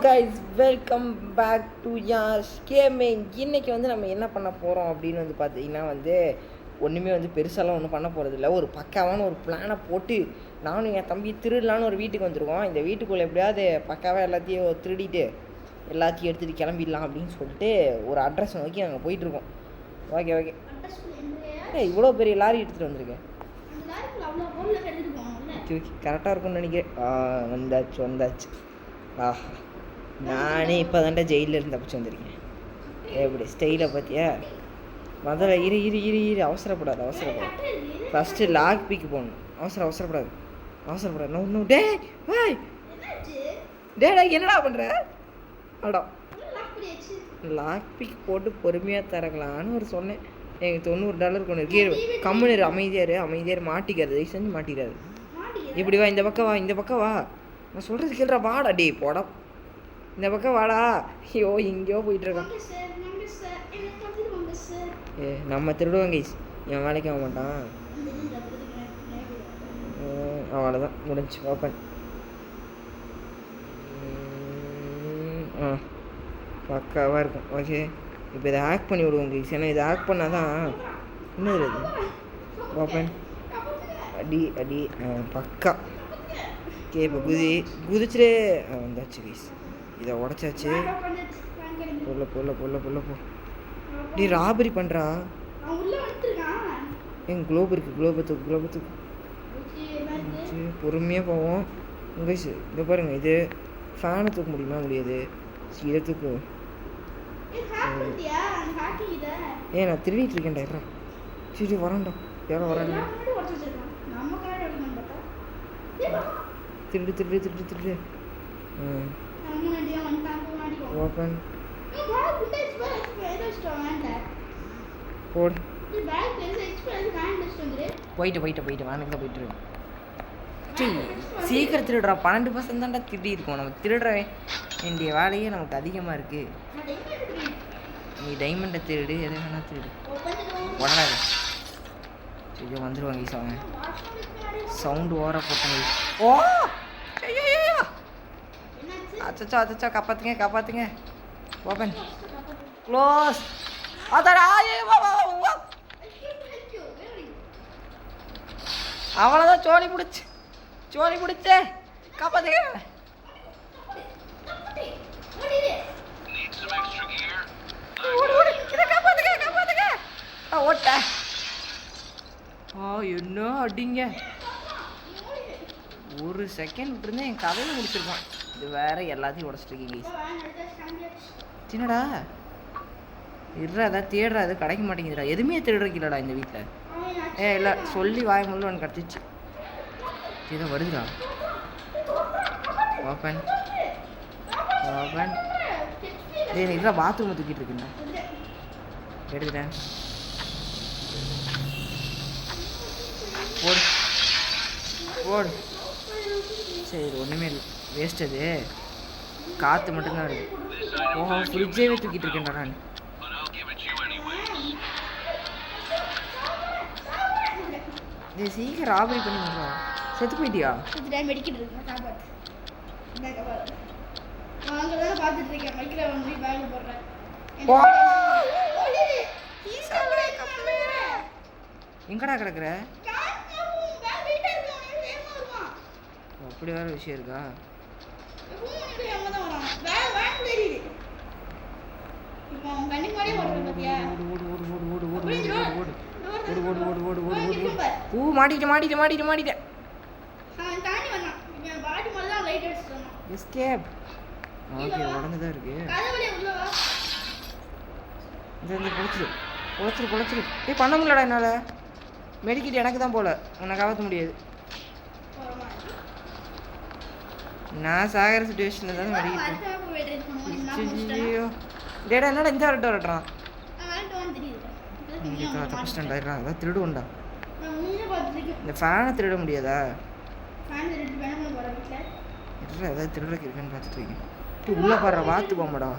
Guys welcome back to Yash gaming. இன்றைக்கி வந்து நம்ம என்ன பண்ண போகிறோம் அப்படின்னு வந்து பார்த்தீங்கன்னா ஒன்றுமே பெருசாலாம் ஒன்றும் பண்ண போகிறது இல்லை. ஒரு பக்காவான ஒரு பிளானை போட்டு நானும் என் தம்பி திருடலான்னு ஒரு வீட்டுக்கு வந்துருக்கோம். இந்த வீட்டுக்குள்ளே எப்படியாவது பக்காவாக எல்லாத்தையும் திருடிட்டு எல்லாத்தையும் எடுத்துகிட்டு கிளம்பிடலாம் அப்படின்னு சொல்லிட்டு ஒரு அட்ரஸ் நோக்கி நாங்கள் போயிட்டுருக்கோம். Okay okay. இவ்வளோ பெரிய லாரி எடுத்துகிட்டு வந்திருக்கேன். ஓகே ஓகே கரெக்டாக இருக்கும்னு நினைக்கிறேன். வந்தாச்சு. ஆஹா, நானே இப்போ தான்டா ஜெயிலில் தப்பிச்சு வந்திருக்கேன். எப்படி ஸ்டைலை பார்த்தியா? முதல்ல இரு அவசரப்படாது. ஃபஸ்ட்டு லாக் பிக்கு போகணும். அவசரப்படாது. நோ டே வாய் டேடா என்னடா பண்ணுற? அடா லாக் பிக் போட்டு பொறுமையாக தரங்களான்னு ஒரு சொன்னேன். எனக்கு $90 கொண்டு இருக்கு. கம்முனு அமைதியார் மாட்டிக்காது. தயவு செஞ்சு மாட்டிக்காது. இப்படி வா, இந்த பக்கம் வா. நான் சொல்கிறது கேள்றா. வாடா டே போடா, இந்த பக்கம் வாடா. ஐயோ இங்கேயோ போயிட்டுருக்கான். நம்ம திருடுவோம் கைஸ். என் வேலைக்கு ஆக மாட்டான். அவ்வளோதான் முடிஞ்சு. ஓப்பன். பக்காவாக இருக்கும். ஓகே, இப்போ இதை ஹேக் பண்ணி விடுவோம் கைஸ். ஏன்னா இதை ஹேக் பண்ணால் தான் என்னது இது. ஓப்பன். அடி பக்கா. ஓகே, இப்போ குதிச்சுட்டு வந்தாச்சு கைஸ். இதை உடச்சாச்சு. பொல்ல நீ ராபரி பண்ணுறா. குளோப் இருக்குது. குளோபத்துக்கு பொறுமையாக போவோம் கைஸ். இதை பாருங்கள், இது ஃபேனை தூக்க முடியாது. இதை தூக்கு. நான் திருடிட்டு இருக்கேன்டா. சரி வரேன்டா. யாரோ வரேன்டா. திருடு. ஓப்பன். போடு. போயிட்டு வானுக்கு தான் போயிட்டு. சீக்கிரம் திருடுறா. 12% தான்டா திருடி இருக்கோம். நம்ம திருடுற வேண்டிய வேலையே நமக்கு அதிகமாக இருக்குது. நீ டைமண்டை திருடு, எது வேணா திருடு. உடனாது. சரி வந்துடுவாங்க ஈஸ். அவங்க சவுண்டு ஓர போட்டாங்க. ஓ அச்சோ காப்பாத்துங்க. ஓப்பன். க்ளோஸ். அவ்வளோதான். சோழி பிடிச்சே. காப்பாத்துங்க. ஓட்ட. என்ன அடிங்க. ஒரு செகண்ட் விட்டுருந்தேன் என் கதையை முடிச்சிருப்பான். இது வேற எல்லாத்தையும் உடச்சிட்ருக்கீங்க. சின்னடா இருறா, ஏதாவது தேடுறா. அது கிடைக்க மாட்டேங்குதுடா. எதுவுமே தேடுறக்கில்லடா இந்த வீட்டில். இல்லை சொல்லி வாய முள்ள ஒன்று கிடச்சிச்சு. ஏதோ வருதுடா. ஓப்பன். எனக்கு இதெல்லாம் பாத்ரூமை தூக்கிட்டு இருக்குண்ணா. எடுத்துட்டேன். போடு. சரி ஒன்றுமே இல்லை. வேஸ்ட். அது காற்று மட்டும்தான் வருது. ஃப்ரிட்ஜேவே தூக்கிட்டு இருக்கேன்டா நான். இது சீக்கிரம் ராபரி பண்ணி பண்ணுறோம். செத்து போயிட்டியா? எங்கடா கிடக்குற? அப்படி வேற விஷயம் இருக்கா? மாட்டிட்டேன். எஸ்கேப். ஓகே, உடஞ்சுதான் இருக்கு. பொழைச்சிரு. பண்ண முடியலடா என்னால். மெடிக்கிட் எனக்கு தான் போல. உன்னை காப்பாற்ற முடியாது. நான் சாகிற சுச்சுவேஷனில் தான் மெடிக்கிட். டேடா என்னடா இந்த வரட்டுறான். தப்பிச்சிட்டா. அதான் திருடுவோண்டா. இந்த ஃபேனை திருட முடியாதா? ஏதாவது திருடக்கு இருக்குன்னு பார்த்துட்டு இருக்கேன். உள்ளே பாடுற வாத்து போமாடா.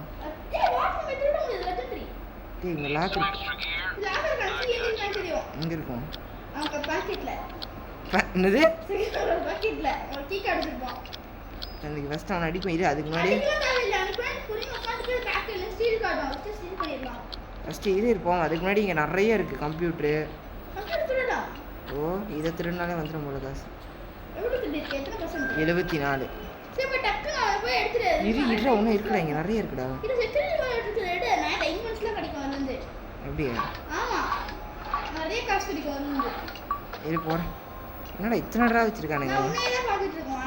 இங்கே லாக் எங்கே இருக்கும்? என்னது? எனக்கு ஃபஸ்ட் அவனை அடிக்கும். இது அதுக்கு முன்னாடி ஃபஸ்ட்டு இது இருப்போம். அதுக்கு முன்னாடி இங்கே நிறைய இருக்குது கம்ப்யூட்ரு. ஓ இதை திருடினாலே வந்துடும் போல காசு. 74. இரு ஒன்றும் இருக்குடா, இங்கே நிறைய இருக்குடா. அப்படியா? இது போகிறேன். என்னடா இத்தனை ட்ரா வச்சுருக்கானுங்க?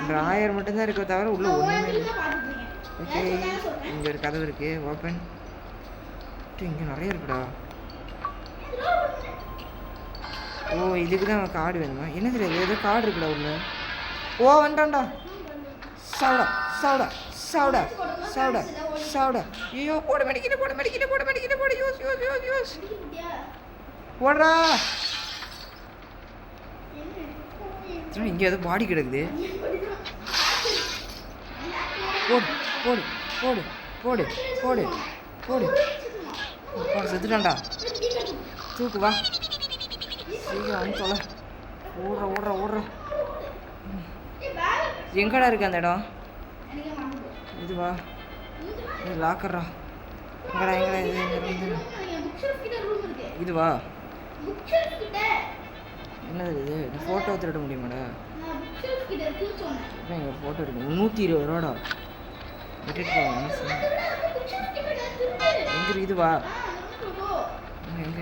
ட்ராயர் மட்டும்தான் இருக்க தவிர உள்ள ஒன்றுமே இல்லை. ஓகே இங்கே ஒரு கதவு இருக்குது, ஓப்பன். இங்கே நிறைய இருக்குடா. ஓ இதுக்கு தான் கார்டு வேணுமா? என்ன தெரியாது, ஏதோ கார்டு இருக்குடா ஒன்று. ஓ வந்துட்டான்டா. சாவுடா சாவுடா சாவுடா சாவுடா சாவுடா. ஐயோ போட மெடிக்கிட்டு போடு யூஸ் போடுறா. இங்கே ஏதோ பாடி கிடக்குது. போடு போடு போடு போடு போடு போடு போடு. செத்துட்டான்டா. தூக்கு வா சீக்கிரம் வந்து சொல்ல. ஓடுற எங்கடா இருக்கு அந்த இடம்? இதுவா? இது லாக்கர்ரா. எங்கடா இது? இதுவா? என்னது இது? ஃபோட்டோ திருட முடியுமாடா? எங்க ஃபோட்டோ இருக்கு. 120 ரூபாடா. விட்டுட்டு போங்க. எங்க இதுவா? எங்க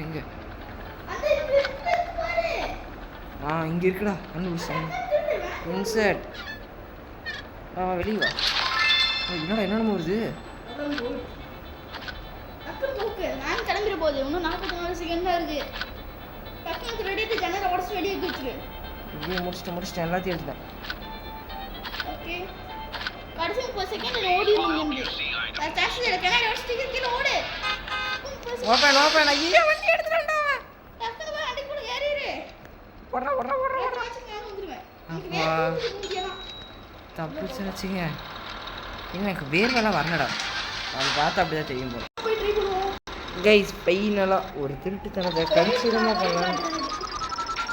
இங்கே இருக்குடா. இன்சர்ட். வெளியே வா. என்னடா என்னென்னமோ வருது. கிளம்பிட போகுது. இன்னும் 44 செகண்ட் தான் இருக்கு. டக்குனு ரெடிட்டு ஜன்னலை உடச்சு வெளியே குதிச்சிரு. இப்படியே முடிச்சிட்டேன் எல்லாத்தையும் எடுத்துட்டேன். ஓகே கடைசி 30 செகண்ட் ஓடிடுங்க. டாக்ஸில கண்ணாடி உடச்சிட்டு கீழே ஓடு. ஓபன் ஐயா வண்டி எடுத்துட்டேன்டா. டக்குனு வா அடி கூட ஏறிரு. ஓடுறா. நான் வந்துருவேன். தப்பு செஞ்சிங்க. எனக்கு வேர்வெல்லாம் வரலடா. அது பார்த்தா அப்படிதான் தெரியும் போல. கைஸ் பையனெல்லாம் ஒரு திருட்டுத்தனத்தை கன்சிடமாக பண்ணலாம்.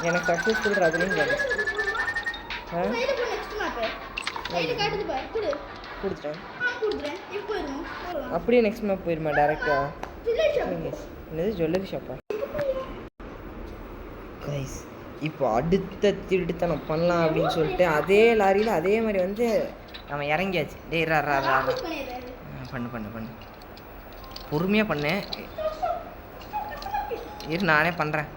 எனக்கு சக்ஸஸ்ஃபுல் அதுலேயும் கிடைச்சு கொடுத்துட்டேன். அப்படியே நெக்ஸ்ட் மேப் போயிருமா டேரெக்டாக? என்னது ஜுவல்லரி ஷாப்பா? கைஸ் இப்போ அடுத்த திருட்டுத்தனம் பண்ணலாம் அப்படின்னு சொல்லிட்டு அதே லாரியில் அதே மாதிரி வந்து நம்ம இறங்கியாச்சு. டே ரா பண்ணு பொறுமையாக பண்ணு. இரு நானே பண்ணுறேன்.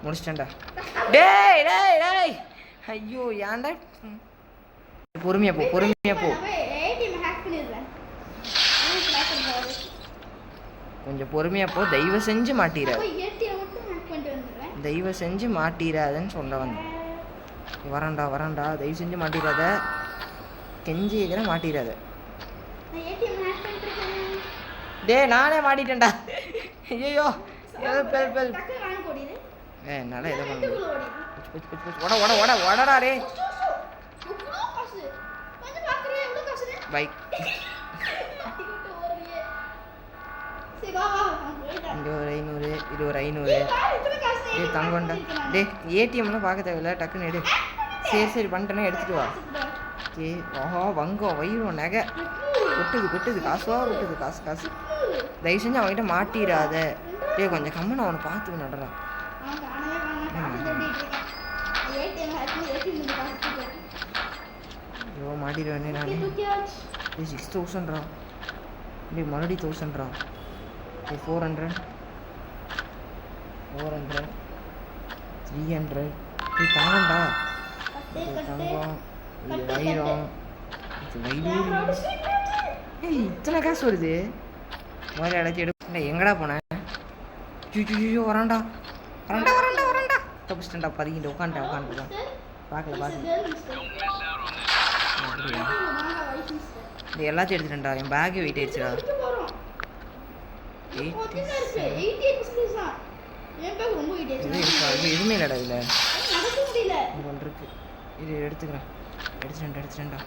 முடிச்சிட்டேன்டா. டேய் ஐயோ ஏன்டா? பொறுமையாக போ. கொஞ்சம் பொறுமையாக போ. தயவு செஞ்சு மாட்டிடாதன்னு சொல்ல வந்தேன். வரேன்டா தயவு செஞ்சு மாட்டிடாத. கெஞ்சி கேட்குறேன் மாட்டிடாத. நானே மாட்டிட்டேன்டா. ஐயோ என்னால் எதை பண்ண ஓடடா ரே. பைக் இங்கே ஒரு 500, இது ஒரு 500. தங்கம்டா. ஏடிஎம்லாம் பார்க்க தேவையில்ல, டக்குன்னு எடு. சரி பண்ணிட்டேன்னா எடுத்துகிட்டு வா. ஓகே வங்கம் வயிறும் நகை கொட்டுது காசு. தயவு செஞ்சு அவன்கிட்ட மாட்டிடாத. கொஞ்சம் கம்முன்னு அவனை பார்த்து நடறா. ஐயோ மாட்டிடுவேனே நானே. 6000 மறுபடியும் 1000. 400 300. தங்கம்டா. தங்கம் இது வைரம். இத்தனை காசு வருது. மாதிரி அடைச்சி எடுக்க எங்கடா போனேன்? ஐயோ வரான்டா. தப்பிச்சிட்டேன்டா. பதுக்கிட்டு உட்காந்துட்டேன். பார்க்கல இது எல்லாத்தையும் எடுத்துட்டேன்டா. என் பேக்கே வெயிட் ஆயிடுச்சுடா. 87 எதுவுமே இல்லைடா இதில். ஒன்று இருக்கு. இது எடுத்துட்டேன்டா.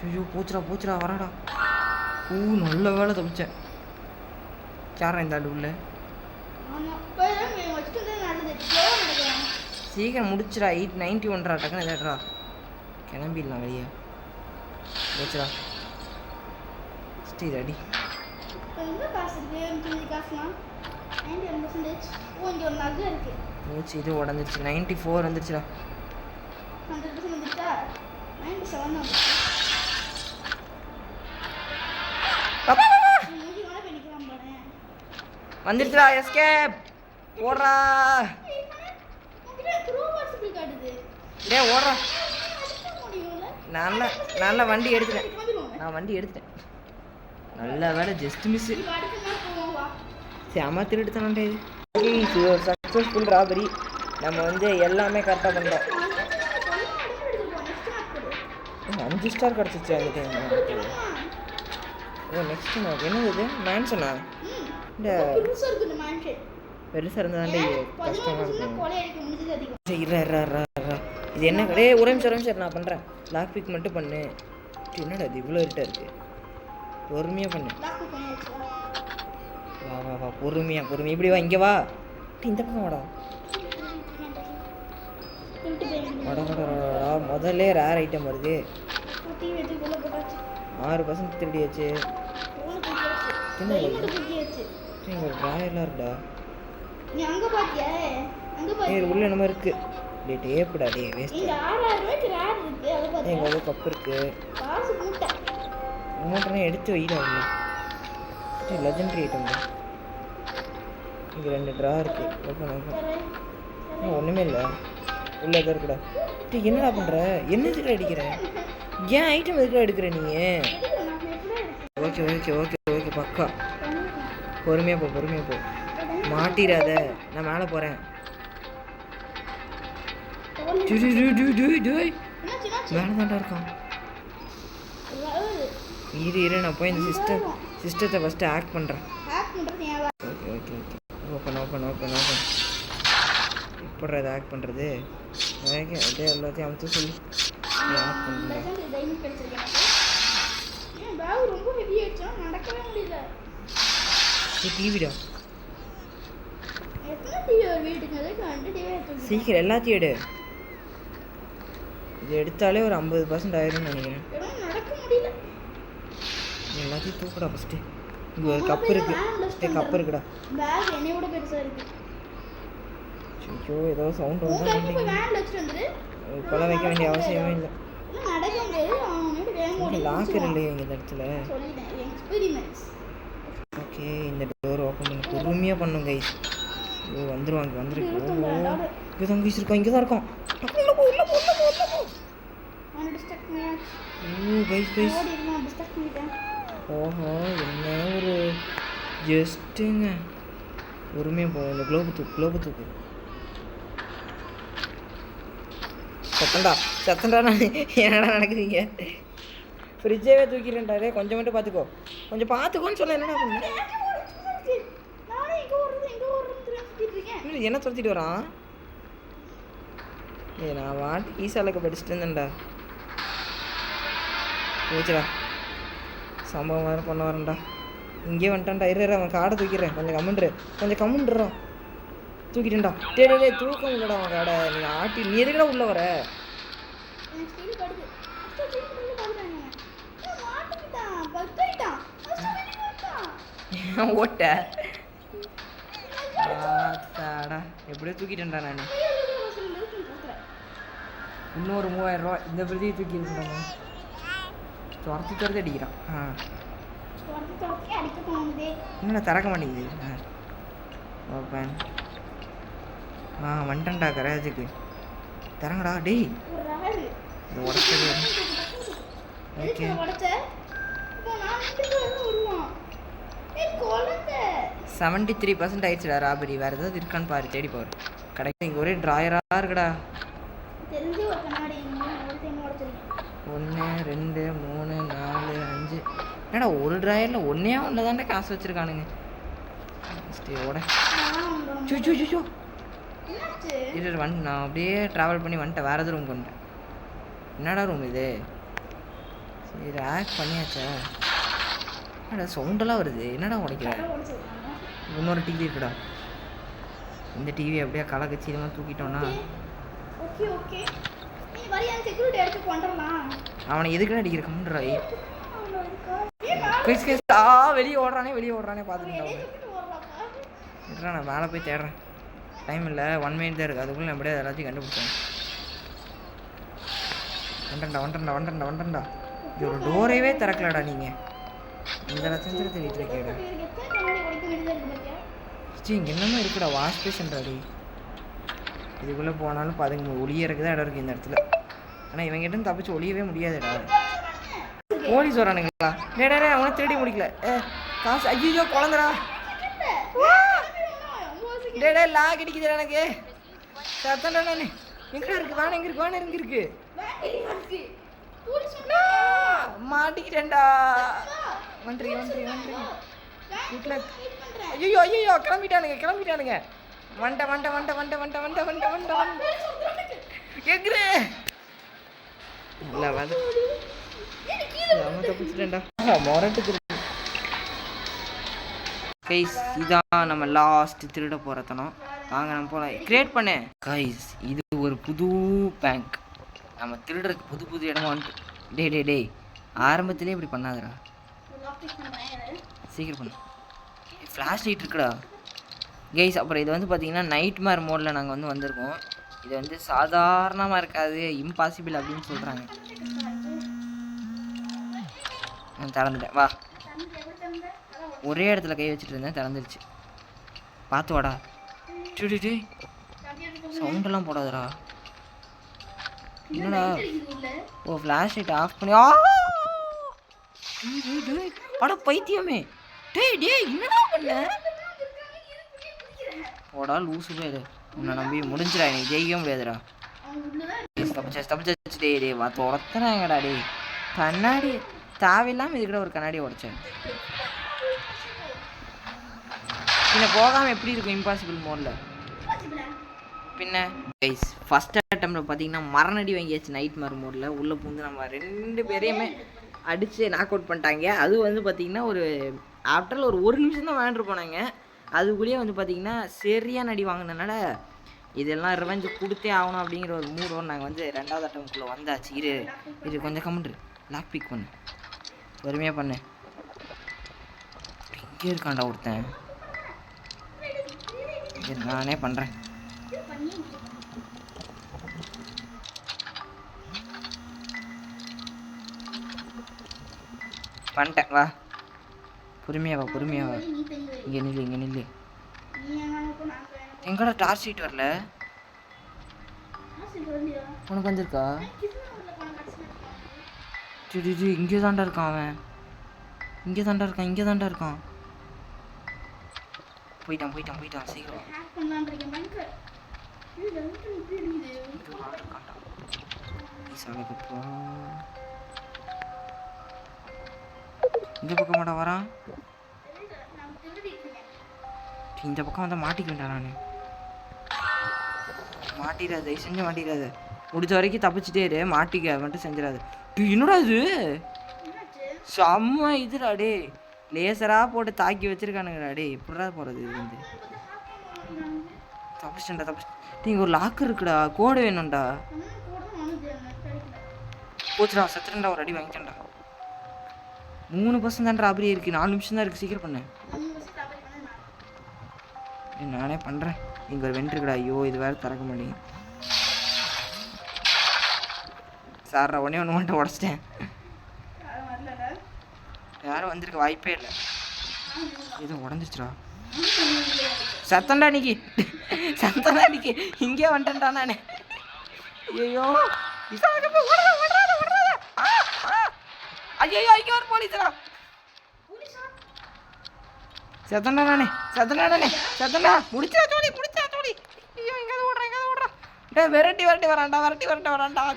ஐயோ போச்சுடா வராடா. நல்ல வேலை தப்பிச்சேன். யாரா இந்த ஆள் உள்ள? சீக்கிரம் முடிச்சுடா. 891 டக்குன்னு எதாட்றா கிளம்பிடலாம் வெளியே. வச்சுடா ஸ்டீ ரெடி. இப்போ எவ்வளோ காசு இருக்கு? மீதி காசுலாம் 91%. ஓ இங்கே ஒரு நகை இருக்கு. மூச்சு இது உடஞ்சிருச்சு. 94 வந்துருச்சுடா. 100% வந்துட்டா 97 வந்துச்சு. மூஞ்சி மேலே போய் நிற்கிறான் பாரு. வந்துருச்சுடா. எஸ்கேப் ஓடுறா. உங்ககிட்ட க்ரோவாஸ் இப்படி காட்டுது. டே ஓடுறா. அடிக்க முடியும்ல? நல்ல வண்டி எடுத்துட்டேன். கிளம்பிடுவோம். நான் வண்டி எடுத்துட்டேன். நல்ல வேலை ஜஸ்ட் மிஸ். இப்போ அடுத்த நாள் போவோம் வா. செம திருடுத்தானே இது. இது ஒரு சக்ஸஸ்ஃபுல் ராபரி. நம்ம வந்து எல்லாமே கரெக்டாக பண்ணுறோம். 5 ஸ்டார் கிடச்சிச்சு அந்த டைம். ஓ நெக்ஸ்ட் நமக்கு என்னது இது? மேன்ஷனா? இந்த பெருசாக இருந்தாண்டே கஷ்டமாக இருக்கும். இது என்ன கடே? ஒரு நிமிஷம் நான் பண்ணுறேன். லாக் பிக் மட்டும் பண்ணு. என்னடா இது இவ்வளோ இருட்டாக இருக்குது? பொறுமையாக பண்ணு. வா வா வா பொறுமையாக இப்படி வா. இங்கே வா. இந்த பக்கம் வாடா. வாடா முதல்ல ரேர் ஐட்டம் வருது. 6% திருடியாச்சு. என்ன ஒரு ட்ராயெல்லாம் இருக்குடா. நீ அங்க பாத்தியா? அங்க பாத்தியா? உள்ள என்னமோ இருக்கு. டேய் டேப்டா டேய் வேஸ்ட். இங்க 6000 ரூபாய்க்கு ரேர் இருக்கு. அத பாத்தியா? இங்க ஒரு கப் இருக்கு. காசு மூட்டை. மூட்டை எடுத்து வைடா உள்ள. இது லெஜெண்டரி ஐட்டம். இங்க 2 ட்ரா இருக்கு. ஓபன் ஒண்ணுமே இல்ல. உள்ள எதோ இருக்குடா. டேய் என்னடா பண்ற? என்னதுக்கு அடிக்கிற? ஏன் ஐட்டம் எதுக்கு எடுக்கிற நீ? ஓகே பக்கா. பொறுமையா போ. மாட்டிராத. நான் மேலே போறேன். மேலே தாண்டா இருக்கான். இரு நான் போய் இந்த சிஸ்டத்தை ஃபஸ்ட்டு ஹேக் பண்ணுறேன். ஓகே ஓப்பன் எப்பட்றா இதை ஹேக் பண்ணுறது? அதே எல்லாத்தையும் அமைச்சு சொல்லி ஹேக் பண்ணுறேன். டிவிடா சீக்கிரம் எல்லாத்தையும் எடு. இது எடுத்தாலே ஒரு 50% ஆயிரும்னு நினைக்கிறேன். எல்லாத்தையும் தூக்குடா ஃபஸ்ட்டு. இங்கே ஒரு கப் இருக்குடா. ஐயோ ஏதோ சவுண்ட் வந்து இப்போலாம் வைக்க வேண்டிய அவசியமே இல்லை. லாக்கர் இல்லையா இங்கே இந்த இடத்துல? ஓகே இந்த டோர் ஓப்பன் பண்ணி பொறுமையாக பண்ணும் கைஸ். ஐயோ வந்துருக்கு. இங்கே தான் கைஸ் இருக்கோம். இங்கே தான் இருக்கோம். ஓ கைஸ் ஓஹோ என்ன ஒரு ஜஸ்ட்டுங்க. பொறுமையாக போ. இந்த குளோபு தூக்கு. சத்தண்டா நான் என்னடா நடக்குதுங்க? ஃப்ரிட்ஜவே தூக்கிடுறேன்டாரே. கொஞ்சம் மட்டும் பார்த்துக்கோன்னு சொல்ல. என்னடா பண்ண? என்ன துரத்திட்டு வரான்? நான் வாட்டி ஈசாலுக்கு படிச்சுட்டு இருந்தேன்டா. போச்சுடா. சம்பவம் வேறு பண்ண வரேன்டா. இங்கே வந்துட்டான்டா. அவன் காடை தூக்கிடுறேன். கொஞ்சம் கம்முன்றான். தூக்கிட்டேன்டா. டே தூக்க முடியலடா அவன் காடை. நீ எதுக்குடா உள்ளே வர? ஓட்ட எப்படியோ தூக்கிட்டேன்டா நான். இன்னொரு 3000 ரூபா இந்த பிரதியை தூக்கி இருக்கிறாங்க. துரத்தி அடிக்கிறான். என்னடா திறக்க மாட்டேங்குது? ஓப்பன். வந்துட்டேன்டா கராஜுக்கு. திறங்கடா டேய். உடச்சது. ஓகே 73% ஆயிடுச்சுடா ராபரி. வேறு ஏதாவது இருக்கான்னு பாரு, தேடி பாரு. கடைக்கு இங்கே ஒரே ட்ராயராக இருக்குடா. 1 2 3 4 5. என்னடா ஒரு ட்ராயரில் ஒன்று தாண்டா காசு வச்சுருக்கானுங்க. ஓட சூ இது நான் அப்படியே ட்ராவல் பண்ணி வந்துட்டேன். வேறு எது ரூம் கொண்டேன். என்னடா ரூம் இது? சரி ஹேக் பண்ணியாச்சா? என்னடா சவுண்டெல்லாம் வருது? என்னடா உடைக்கிறேன்? இன்னொரு டிவி இருக்குடா. இந்த டிவி அப்படியே கலக்கச்சிதமாக தூக்கிட்டோன்னா ஓகே ஓகே நீ வரியா செக்யூரிட்டி எடுத்து கொண்டறலாம். அவனை எதுக்குடா அடிக்கிற கம்முன்றாய். அவனோ இருக்கா ஏ கைஸ் கைஸ் வெளியே ஓடுறானே பார்த்துக்கிட்டா இருடா நான் மேலே போய் தேடுறேன். டைம் இல்லை 1 மினிட் தான் இருக்குது. அதுக்குள்ளே நான் எப்படியா எல்லாத்தையும் கண்டுபிடிச்சேன். வந்துட்டா இது ஒரு டோரையே திறக்கலடா நீங்கள். இந்த லட்சத்தில் தேடிட்டு இருக்கேடா. இங்கே என்னமோ இருக்குடா வாஷ் பேஷன்டாடி. இதுக்குள்ளே போனாலும் அதுங்க ஒளியறக்கு தான் இடம் இருக்குது இந்த இடத்துல. ஆனால் இவங்கிட்ட தப்பிச்சு ஒளியவே முடியாதுடா. போலீஸ் வரானுங்களா? டே அவனை திருடி முடிக்கல. காசு ஐயோ குழந்தடா. டே லாக் அடிக்குது எனக்கு. சத்தண்டா நான் எங்கடா இருக்கு? வேணும் எங்க இருக்கு மாட்டிக்கிட்டேன்டா. ஒன்றி வீட்டில் ஐயோ கிளம்பிட்டானுங்க. வண்ட எங்கிறே இல்லை வந்து தப்பிச்சிட்டேன்டா. மொரட்டுக்கு கைஸ் இதான் நம்ம லாஸ்ட் திருட போகிறத்தனம். வாங்க நம்ம போகலாம். கிரியேட் பண்ணேன் கைஸ். இது ஒரு புது பேங்க். நம்ம திருடுறதுக்கு புது இடமா வந்துட்டு. டே ஆரம்பத்திலே இப்படி பண்ணாதடா. சீக்கிரம் பண்ணு. ஃப்ளாஷ் லைட் இருக்குடா கைஸ். அப்புறம் இது வந்து பார்த்தீங்கன்னா நைட் மேர் மோடில் நாங்கள் வந்திருக்கோம். இது வந்து சாதாரணமாக இருக்காது, இம்பாசிபிள் அப்படின்னு சொல்கிறாங்க. நான் திறந்துட்டேன் வா. ஒரே இடத்துல கை வச்சுட்டு இருந்தேன், திறந்துருச்சு. பார்த்து வாடா. டே சவுண்டெல்லாம் போடாதடா. என்னடா ஓ ஃப்ளாஷ் லைட் ஆஃப் பண்ணி அட பைத்தியமே. டே என்னடா பண்ண? போடா லூசு பேரு. உன்னை நம்பி முடிஞ்சிடா, எனக்கு ஜெயிக்க முடியாதுடா. தப்பிச்சு டே வா துரத்துறாங்கடா. டே கண்ணாடி தேவையில்லாமல் இதுக்கிட்ட ஒரு கண்ணாடியை உடைச்சேன். பின்ன போகாமல் எப்படி இருக்கும் இம்பாசிபிள் மோடில்? பின்ன கைஸ் ஃபஸ்ட் அட்டம்ப்டில் பார்த்தீங்கன்னா மரணடி வாங்கியாச்சு நைட் மேர் மோடில். உள்ளே பூந்து நம்ம 2 பேரையுமே அடித்து நாக் அவுட் பண்ணிட்டாங்க. அது வந்து பார்த்திங்கன்னா ஒரு ஆஃப்டரில் ஒரு நிமிஷம் தான் விளையாண்டு போனாங்க. அதுக்குள்ளேயே வந்து பார்த்திங்கன்னா சரியாக நடி வாங்கினதுனால இதெல்லாம் ரிவெஞ்சு கொடுத்தே ஆகணும் அப்படிங்கிற ஒரு மூடோடு நாங்கள் வந்து 2வது அட்டம்ப்டுக்குள்ளே வந்தாச்சு. இது கொஞ்சம் கமெண்ட்ரு லாக் பிக் பண்ணு, பொறுமையாக பண்ணு. இங்கே இருக்காண்டா ஒருத்தன். நானே பண்ணுறேன். பண்ணிட்டேன் வா. பொறுமையா வா. இங்கே நில்லு. எங்கடா டார்ச் ஷீட் வரல? உனக்கு வந்திருக்கா? இங்கே தாண்டா இருக்கான் அவன். இங்கே தாண்டா இருக்கான். போயிட்டான் சீக்கிரம். இந்த பக்கம் மாட்டா வரான். இந்த பக்கம் வந்தால் மாட்டிக்கிட்டேன் நான். மாட்டிடாத செஞ்சு மாட்டிடாத. முடிஞ்ச வரைக்கும் தப்பிச்சுட்டே இரு. மாட்டிக்க மட்டும் செஞ்சிடாது. என்னடா இது செம்ம இதுடா. டே லேசராக போட்டு தாக்கி வச்சிருக்கானுங்கடா. டே எப்படிடா போகிறது இது வந்து? தப்பிச்சிட்டேன்டா. நீங்கள் ஒரு லாக்கர் இருக்குடா, கோடு வேணும்டா. போச்சுடா செத்துட்டேன்டா. ஒரு அடி வாங்கிட்டேன்டா. 3% தான் ராபரி இருக்குது. 4 நிமிஷம் தான் இருக்குது. சீக்கிரம் பண்ணு. நானே பண்ணுறேன். இங்கே ஒரு வெண்ட் இருக்குடா. ஐயோ இது வேறு திறக்க மாட்டேங்க. சார்ரா ஒன்றே மட்டும் உடச்சிட்டேன். யாரும் வந்திருக்க வாய்ப்பே இல்லை. இது உடஞ்சிச்சுடா. சத்தண்டா நிக்கி இங்கே வந்துட்டேன்டா நானே. ஐயோ ஐயோ இங்கே ஒரு போலீஸ்டா. சத்தண்டா நானே. முடிச்சா தோழி. ஐயோ எங்கே ஓடுறேன். டே விரட்டி வரான்டா.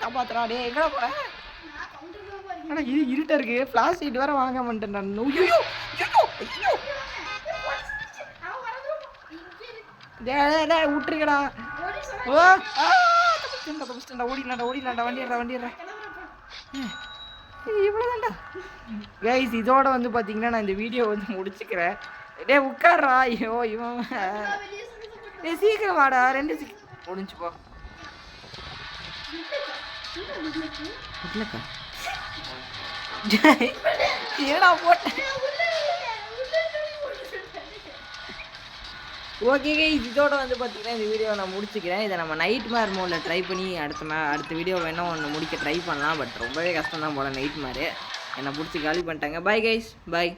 காப்பாத்துறா. டே எங்கே போகிறேன்? ஆனால் இது இருட்டாக இருக்குது. ஃப்ளாஷ் லைட் வேறு வாங்க மாட்டேன். ஐயோ விட்டுருக்கடா. ஓ தப்பிச்சிட்டா. ஓடிடலாண்டா. வண்டிடுறா. இவ்வளோதான்டா கைஸ். இதோட வந்து பார்த்தீங்கன்னா நான் இந்த வீடியோ வந்து முடிச்சுக்கிறேன். டே உட்கார்றா. ஐயோ இவன் டே சீக்கிரம் வாடா. 2 முடிஞ்சு போ. இல்லைக்கா ஏடா போட்ட ஓகே இதோட வந்து பார்த்தீங்கன்னா இந்த வீடியோ நான் முடிச்சுக்கிறேன். இதை நம்ம நைட் மேர் மோடில் ட்ரை பண்ணி அடுத்த வீடியோ வேணால் ஒன்று முடிக்க ட்ரை பண்ணலாம். பட் ரொம்பவே கஷ்டம் தான் போல நைட் மேரு. என்னை பிடிச்சி காலி பண்ணிட்டாங்க. பாய் கைஸ், பாய்.